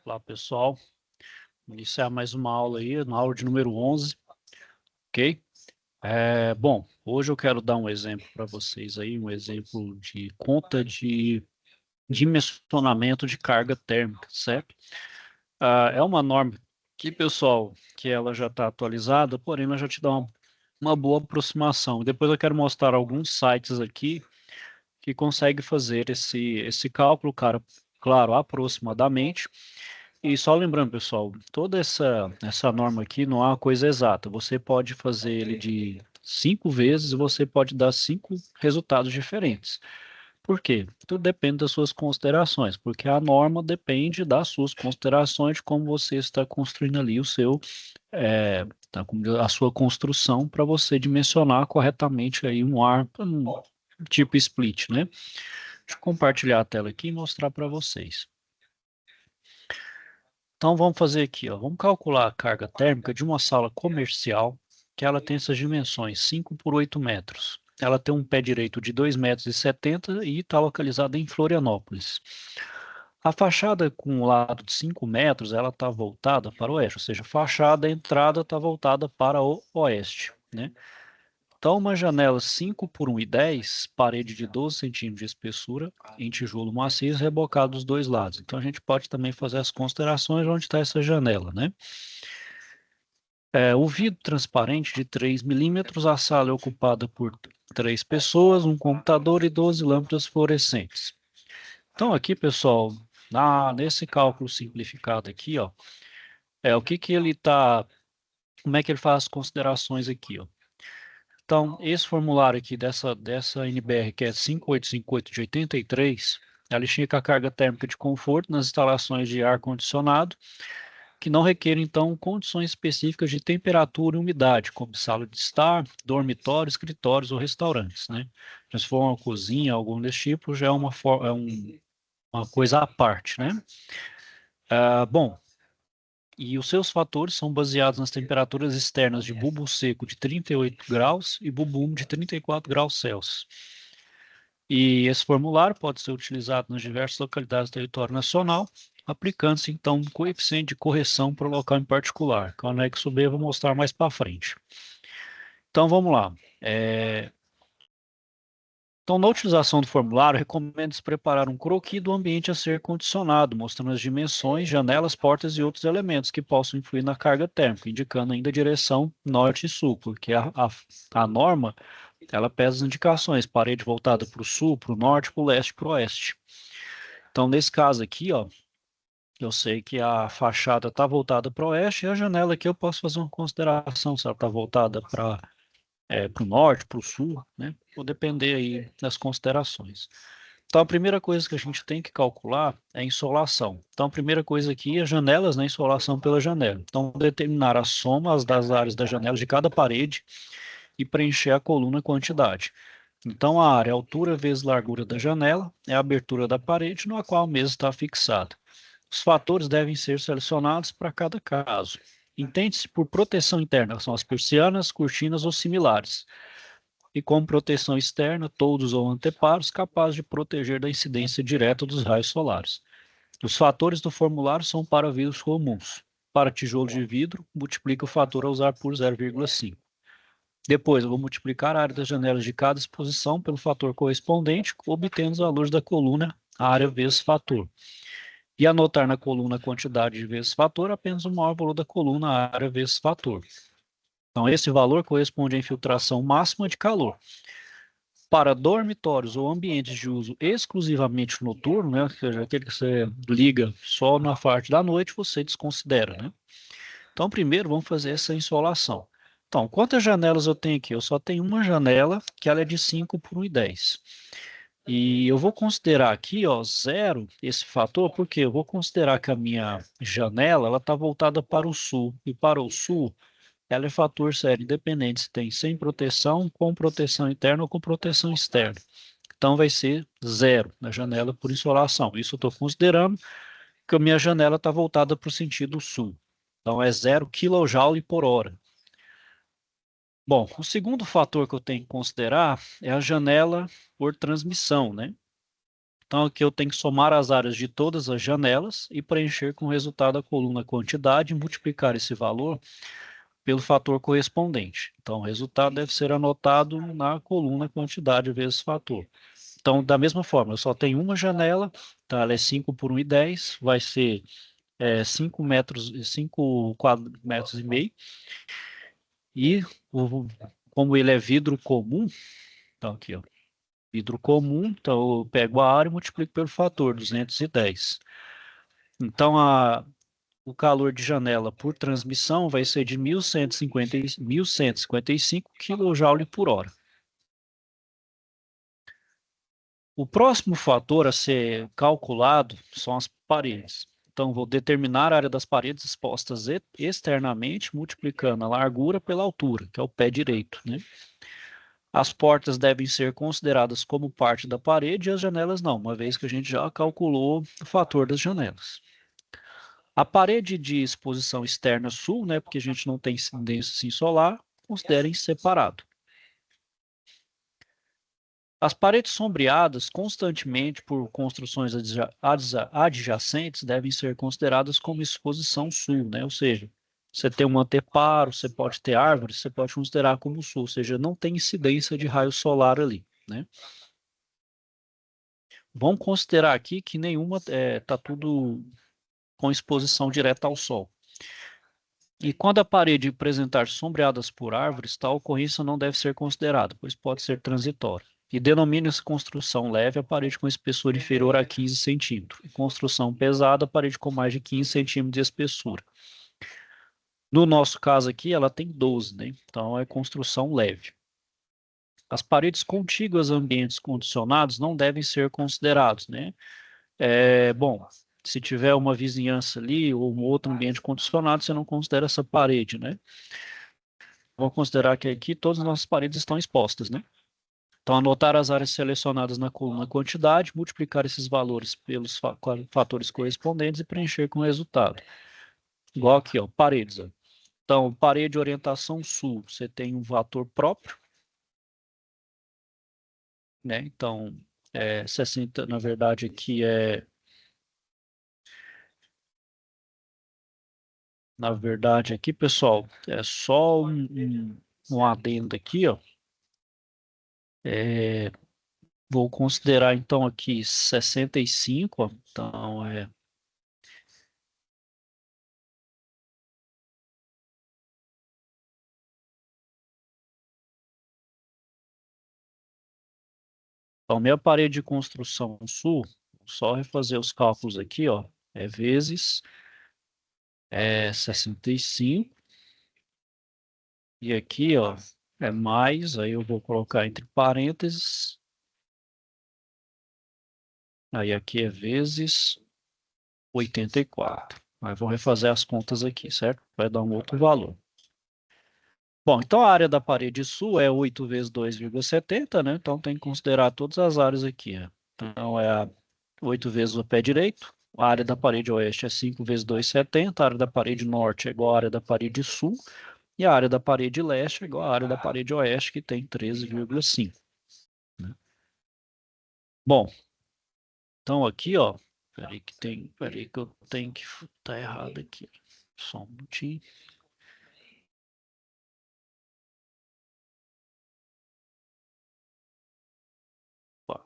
Olá, pessoal. Iniciar mais uma aula aí, na aula de número 11, ok? Bom, hoje eu quero dar um exemplo para vocês aí, um exemplo de conta de dimensionamento de carga térmica, certo? É uma norma que, pessoal, que ela já está atualizada, porém ela já te dá uma boa aproximação. Depois eu quero mostrar alguns sites aqui que conseguem fazer esse cálculo, cara, claro, aproximadamente. E só lembrando, pessoal, toda essa norma aqui não é uma coisa exata. Você pode fazer ele de 5 vezes e você pode dar 5 resultados diferentes. Por quê? Tudo depende das suas considerações, porque a norma depende das suas considerações, de como você está construindo ali a sua construção para você dimensionar corretamente aí um tipo split, né? Deixa eu compartilhar a tela aqui e mostrar para vocês. Então vamos fazer aqui, ó. Vamos calcular a carga térmica de uma sala comercial, que ela tem essas dimensões, 5 por 8 metros. Ela tem um pé direito de 2,70 metros e está localizada em Florianópolis. A fachada com o lado de 5 metros, ela está voltada para o oeste, ou seja, a fachada, a entrada está voltada para o oeste, né? Então, uma janela 5 por 1,10, parede de 12 centímetros de espessura, em tijolo maciço, rebocado dos dois lados. Então, a gente pode também fazer as considerações onde está essa janela, né? O vidro transparente de 3 milímetros, a sala é ocupada por 3 pessoas, um computador e 12 lâmpadas fluorescentes. Então, aqui, pessoal, nesse cálculo simplificado aqui, ó, o que que ele está, como é que ele faz as considerações aqui, ó. Então, esse formulário aqui dessa NBR, que é 5858 de 83, ela estica a carga térmica de conforto nas instalações de ar-condicionado, que não requerem, então, condições específicas de temperatura e umidade, como sala de estar, dormitório, escritórios ou restaurantes, né? Se for uma cozinha, algum desse tipo, já é uma coisa à parte, né? Bom, e os seus fatores são baseados nas temperaturas externas de bulbo seco de 38 graus e bulbo úmido de 34 graus Celsius. E esse formulário pode ser utilizado nas diversas localidades do território nacional, aplicando-se então um coeficiente de correção para o local em particular, que o anexo B eu vou mostrar mais para frente. Então vamos lá. Então, na utilização do formulário, recomenda-se preparar um croquis do ambiente a ser condicionado, mostrando as dimensões, janelas, portas e outros elementos que possam influir na carga térmica, indicando ainda a direção norte e sul, porque a norma ela pesa as indicações, parede voltada para o sul, para o norte, para o leste, para o oeste. Então, nesse caso aqui, ó, eu sei que a fachada está voltada para o oeste e a janela aqui eu posso fazer uma consideração se ela está voltada para o norte, para o sul, né? Vou depender aí das considerações. Então, a primeira coisa que a gente tem que calcular é a insolação. Então, a primeira coisa aqui é janelas, né? Insolação pela janela. Então, determinar a soma das áreas das janelas de cada parede e preencher a coluna quantidade. Então, a área, altura vezes largura da janela, é a abertura da parede no qual a mesa está fixada. Os fatores devem ser selecionados para cada caso. Entende-se por proteção interna, são as persianas, cortinas ou similares. E como proteção externa, toldos ou anteparos capazes de proteger da incidência direta dos raios solares. Os fatores do formulário são para vidros comuns. Para tijolo de vidro, multiplica o fator a usar por 0,5. Depois, eu vou multiplicar a área das janelas de cada exposição pelo fator correspondente, obtendo os valores da coluna área vezes fator. E anotar na coluna a quantidade de vezes fator apenas o maior valor da coluna área vezes fator. Então, esse valor corresponde à infiltração máxima de calor. Para dormitórios ou ambientes de uso exclusivamente noturno, né, ou seja, aquele que você liga só na parte da noite, você desconsidera, né? Então, primeiro, vamos fazer essa insolação. Então, quantas janelas eu tenho aqui? Eu só tenho uma janela, que ela é de 5 por 1,10. E eu vou considerar aqui, ó, zero, esse fator, porque eu vou considerar que a minha janela, ela está voltada para o sul. E para o sul, ela é fator zero, independente se tem sem proteção, com proteção interna ou com proteção externa. Então, vai ser zero na janela por insolação. Isso eu estou considerando que a minha janela está voltada para o sentido sul. Então, é 0 kJ por hora. Bom, o segundo fator que eu tenho que considerar é a janela por transmissão, né? Então, aqui eu tenho que somar as áreas de todas as janelas e preencher com o resultado da coluna quantidade e multiplicar esse valor pelo fator correspondente. Então, o resultado deve ser anotado na coluna quantidade vezes fator. Então, da mesma forma, eu só tenho uma janela, tá? Ela é 5 por 1,10, vai ser 5 metros, 5 metros e meio. E como ele é vidro comum, então aqui, ó, vidro comum, então eu pego a área e multiplico pelo fator, 210. Então, o calor de janela por transmissão vai ser de 1.155 kJ por hora. O próximo fator a ser calculado são as paredes. Então, vou determinar a área das paredes expostas externamente, multiplicando a largura pela altura, que é o pé direito, né? As portas devem ser consideradas como parte da parede e as janelas não, uma vez que a gente já calculou o fator das janelas. A parede de exposição externa sul, né, porque a gente não tem incidência assim, solar, considerem separado. As paredes sombreadas constantemente por construções adjacentes devem ser consideradas como exposição sul, né? Ou seja, você tem um anteparo, você pode ter árvores, você pode considerar como sul, ou seja, não tem incidência de raio solar ali, né? Vamos considerar aqui que nenhuma está tudo com exposição direta ao sol. E quando a parede apresentar sombreadas por árvores, tal ocorrência não deve ser considerada, pois pode ser transitória. E denomina-se construção leve a parede com espessura inferior a 15 centímetros. E construção pesada, a parede com mais de 15 centímetros de espessura. No nosso caso aqui, ela tem 12, né? Então é construção leve. As paredes contíguas a ambientes condicionados não devem ser considerados, né? Bom, se tiver uma vizinhança ali ou um outro ambiente condicionado, você não considera essa parede, né? Vamos considerar que aqui todas as nossas paredes estão expostas, né? Então, anotar as áreas selecionadas na coluna quantidade, multiplicar esses valores pelos fatores correspondentes e preencher com o resultado. Igual aqui, ó, paredes. Ó. Então, parede orientação sul, você tem um fator próprio, né? Então, 60, na verdade, aqui na verdade, aqui, pessoal, é só um adendo aqui, ó. É, vou considerar, então, aqui 65, ó. Então, então, minha parede de construção sul, só refazer os cálculos aqui, ó, vezes 65, e aqui, ó, é mais, aí eu vou colocar entre parênteses, aí aqui é vezes 84. Aí vou refazer as contas aqui, certo? Vai dar um outro valor. Bom, então a área da parede sul é 8 vezes 2,70, né? Então tem que considerar todas as áreas aqui. Ó. Então é 8 vezes o pé direito. A área da parede oeste é 5 vezes 2,70. A área da parede norte é igual à área da parede sul. E a área da parede leste é igual à área da parede oeste, que tem 13,5. Né? Bom, então aqui, ó. Peraí que eu tenho que tá errado aqui. Só um minutinho. Ó,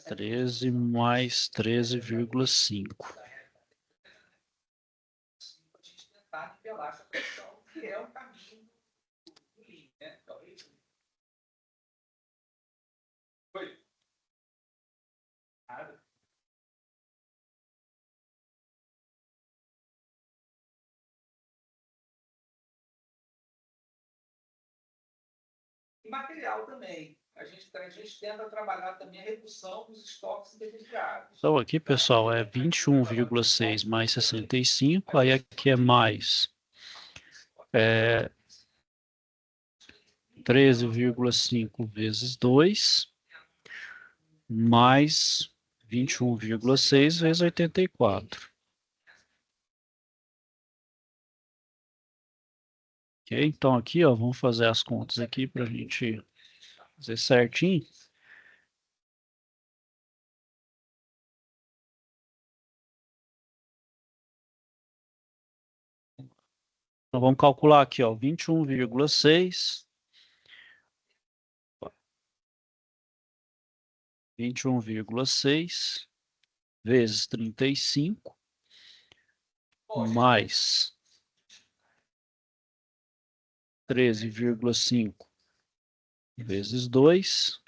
13 mais 13,5. E material também. A gente tenta trabalhar também a redução dos estoques intermediários. Então aqui, pessoal, é 21,6 mais 65. Aí aqui é mais 13,5 vezes 2, mais 21,6 vezes 84. Ok? Então aqui, ó, vamos fazer as contas aqui para a gente fazer certinho. Então vamos calcular aqui, ó, 21,6 vezes 35 mais 13,5 vezes 2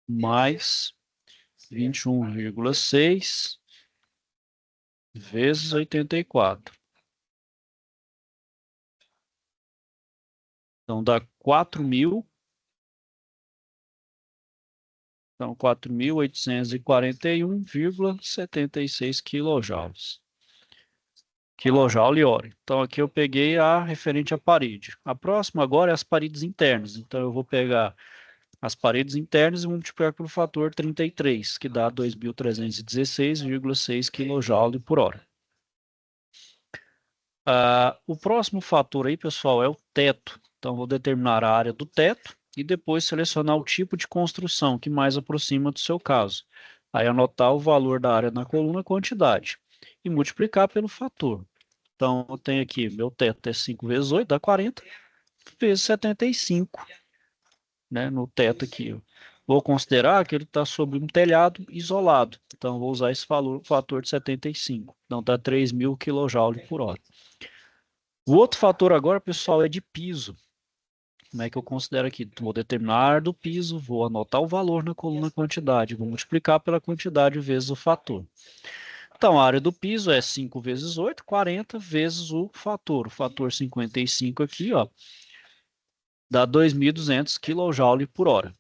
mais 21,6 vezes 84. Então dá 4.000. Então 4.841,76 quilojoules. Quilojoule hora. Então aqui eu peguei a referente à parede. A próxima agora é as paredes internas. Então eu vou pegar as paredes internas e multiplicar pelo fator 33, que dá 2.316,6 kJ por hora. O próximo fator aí, pessoal, é o teto. Então, vou determinar a área do teto e depois selecionar o tipo de construção que mais aproxima do seu caso. Aí, anotar o valor da área na coluna quantidade e multiplicar pelo fator. Então, eu tenho aqui, meu teto é 5 vezes 8, dá 40, vezes 75, né, no teto aqui. Vou considerar que ele está sobre um telhado isolado. Então, vou usar esse valor, fator de 75. Então, dá 3.000 kJ por hora. O outro fator agora, pessoal, é de piso. Como é que eu considero aqui? Vou determinar a área do piso, vou anotar o valor na coluna quantidade, vou multiplicar pela quantidade vezes o fator. Então, a área do piso é 5 vezes 8, 40 vezes o fator 55 aqui, ó, dá 2.200 kJ por hora.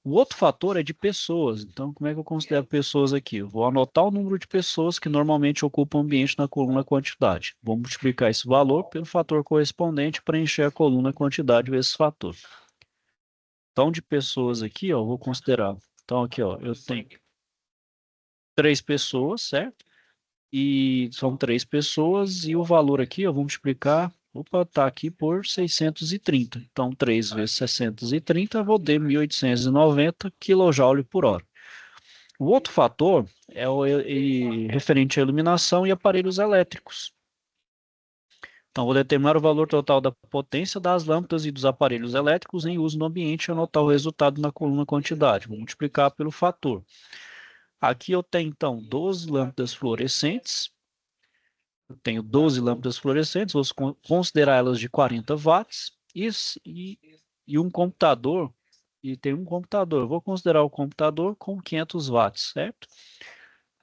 O outro fator é de pessoas. Então, como é que eu considero pessoas aqui? Eu vou anotar o número de pessoas que normalmente ocupam o ambiente na coluna quantidade. Vou multiplicar esse valor pelo fator correspondente para encher a coluna quantidade vezes fator. Então, de pessoas aqui, ó, eu vou considerar. Então, aqui, ó, eu tenho 3 pessoas, certo? E são 3 pessoas e o valor aqui, eu vou multiplicar, opa, tá aqui por 630. Então, 3 vezes 630, vou ter 1.890 kJ por hora. O outro fator é o referente à iluminação e aparelhos elétricos. Então, vou determinar o valor total da potência das lâmpadas e dos aparelhos elétricos em uso no ambiente e anotar o resultado na coluna quantidade. Vou multiplicar pelo fator. Aqui eu tenho, então, 12 lâmpadas fluorescentes. Eu tenho 12 lâmpadas fluorescentes, vou considerar elas de 40 watts. E um computador, e tem um computador. Eu vou considerar o computador com 500 watts, certo?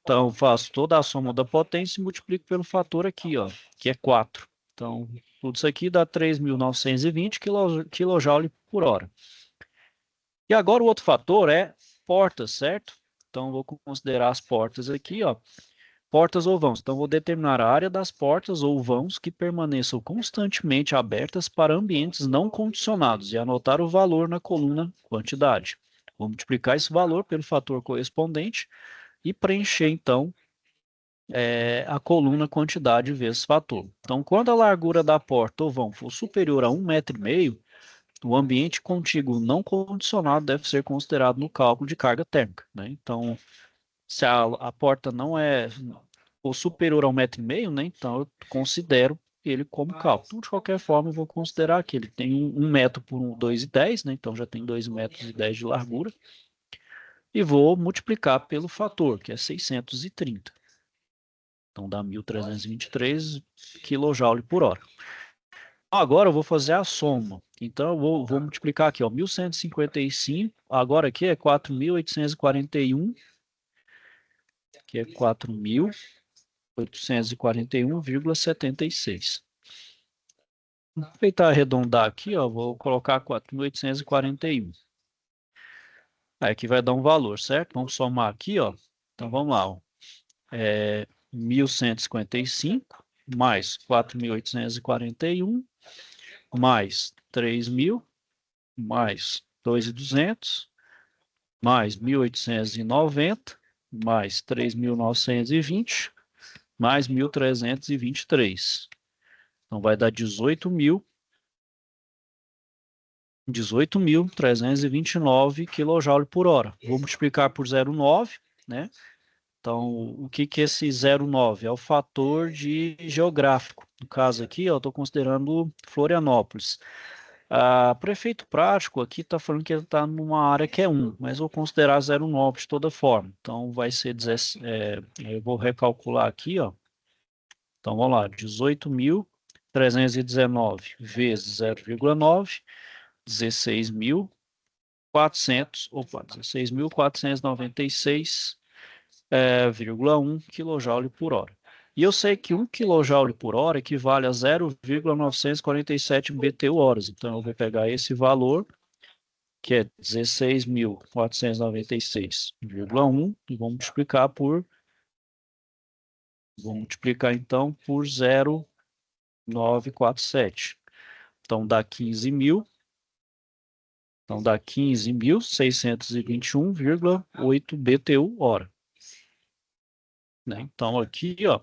Então, faço toda a soma da potência e multiplico pelo fator aqui, ó, que é 4. Então, tudo isso aqui dá 3.920 kJ por hora. E agora o outro fator é portas, certo? Então, vou considerar as portas aqui, ó, portas ou vãos. Então, vou determinar a área das portas ou vãos que permaneçam constantemente abertas para ambientes não condicionados e anotar o valor na coluna quantidade. Vou multiplicar esse valor pelo fator correspondente e preencher, então, a coluna quantidade vezes fator. Então, quando a largura da porta ou vão for superior a 1,5 m, o ambiente contíguo não condicionado deve ser considerado no cálculo de carga térmica, né? Então, se a porta não é ou superior a 1,5 m, né? Então eu considero ele como cálculo. Então, de qualquer forma, eu vou considerar que ele tem 1 metro por 2,10, né? Então já tem 2,10 metros de largura. E vou multiplicar pelo fator, que é 630. Então dá 1.323 kJ por hora. Agora eu vou fazer a soma. Então eu vou multiplicar aqui, ó, 1.155, agora aqui é 4.841, que é 4.841,76. Vou aproveitar arredondar aqui, ó, vou colocar 4.841. Aí aqui vai dar um valor, certo? Vamos somar aqui, ó. Então vamos lá, ó. 1.155 mais 4.841 mais 3.000 mais 2.200 mais 1.890 mais 3.920 mais 1.323. Então vai dar 18.000 18.329 kJ por hora. Vou multiplicar por 0,9, né? Então, o que é esse 0,9? É o fator de geográfico. No caso aqui, eu estou considerando Florianópolis. Para efeito prático, aqui está falando que ele está numa área que é 1, mas eu vou considerar 0,9 de toda forma. Então, vai ser, eu vou recalcular aqui, ó. Então, vamos lá, 18.319 vezes 0,9, 16.496,1 kJ por hora. E eu sei que 1 kJ por hora equivale a 0,947 BTU horas. Então, eu vou pegar esse valor, que é 16.496,1, e vou multiplicar então por 0,947. Então, dá 15.000. Então, dá 15.621,8 BTU hora. Né? Então, aqui, ó,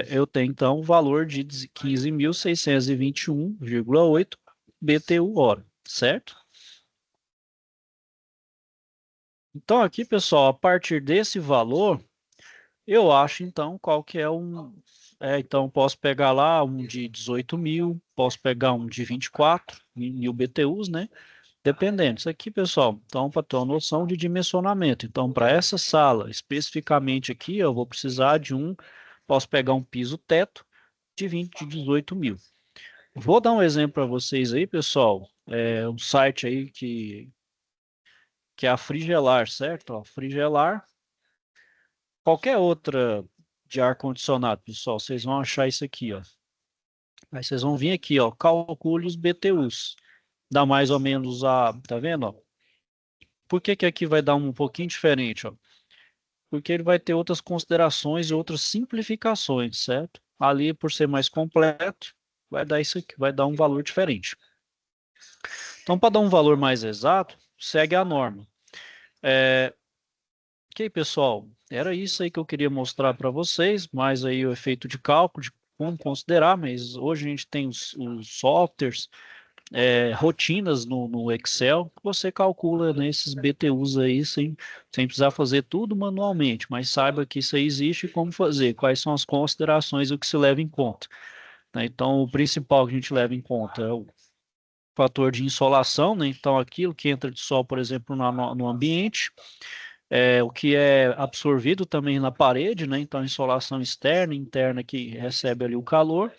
eu tenho, então, o valor de 15.621,8 BTU hora, certo? Então, aqui, pessoal, a partir desse valor, eu acho, então, qual que é um... então, posso pegar lá um de 18.000, posso pegar um de 24.000 BTUs, né? Dependendo. Isso aqui, pessoal, então, para ter uma noção de dimensionamento. Então, para essa sala, especificamente aqui, eu vou precisar de posso pegar um piso teto de 18.000. Vou dar um exemplo para vocês aí, pessoal. Um site aí que é a Frigelar, certo? Ó, Frigelar. Qualquer outra de ar-condicionado, pessoal, vocês vão achar isso aqui, ó. Aí vocês vão vir aqui, ó, calcule os BTUs. Dá mais ou menos tá vendo, ó? Por que aqui vai dar um pouquinho diferente, ó? Porque ele vai ter outras considerações e outras simplificações, certo? Ali, por ser mais completo, vai dar isso aqui, vai dar um valor diferente. Então, para dar um valor mais exato, segue a norma. Ok, pessoal, era isso aí que eu queria mostrar para vocês, mais aí o efeito de cálculo, de como considerar, mas hoje a gente tem os softwares, rotinas no Excel, que você calcula nesses BTUs aí sem precisar fazer tudo manualmente, mas saiba que isso aí existe e como fazer, quais são as considerações, o que se leva em conta. Né? Então, o principal que a gente leva em conta é o fator de insolação, né? Então, aquilo que entra de sol, por exemplo, no ambiente, o que é absorvido também na parede, né? Então, insolação externa e interna que recebe ali o calor,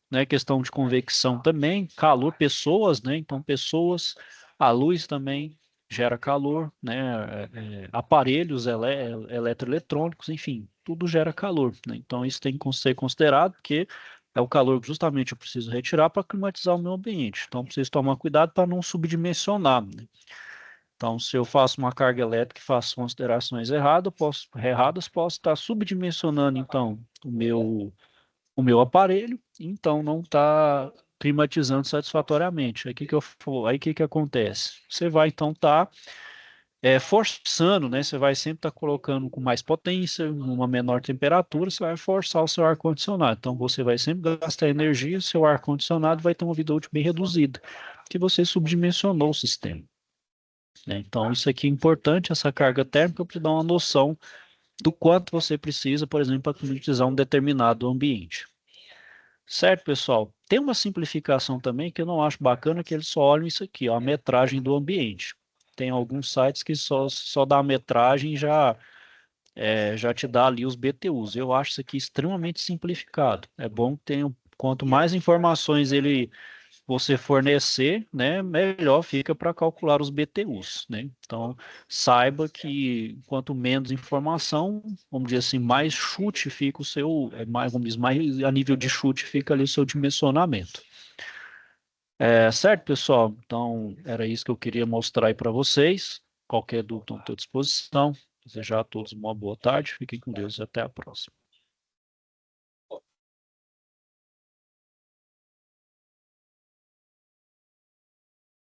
né? Questão de convecção também, calor, pessoas, né? Então, pessoas, a luz também gera calor, né? Aparelhos eletroeletrônicos, enfim, tudo gera calor, né? Então, isso tem que ser considerado, porque é o calor que justamente eu preciso retirar para climatizar o meu ambiente. Então, preciso tomar cuidado para não subdimensionar, né? Então, se eu faço uma carga elétrica e faço considerações erradas, posso estar subdimensionando, então, o meu aparelho, então não está climatizando satisfatoriamente. Aí que acontece? Você vai, então, estar forçando, né? Você vai sempre estar colocando com mais potência, uma menor temperatura, você vai forçar o seu ar-condicionado. Então, você vai sempre gastar energia, o seu ar-condicionado vai ter uma vida útil bem reduzida, que você subdimensionou o sistema. Né? Então, isso aqui é importante, essa carga térmica, para te dar uma noção do quanto você precisa, por exemplo, para climatizar um determinado ambiente. Certo, pessoal? Tem uma simplificação também que eu não acho bacana, que eles só olham isso aqui, ó, a metragem do ambiente. Tem alguns sites que só dá a metragem e já te dá ali os BTUs. Eu acho isso aqui extremamente simplificado. É bom que quanto mais informações você fornecer, né, melhor fica para calcular os BTUs, né? Então, saiba que quanto menos informação, vamos dizer assim, mais chute fica o seu, vamos dizer, mais a nível de chute fica ali o seu dimensionamento. Certo, pessoal? Então, era isso que eu queria mostrar aí para vocês. Qualquer dúvida, estou à disposição. Desejar a todos uma boa tarde. Fiquem com Deus e até a próxima.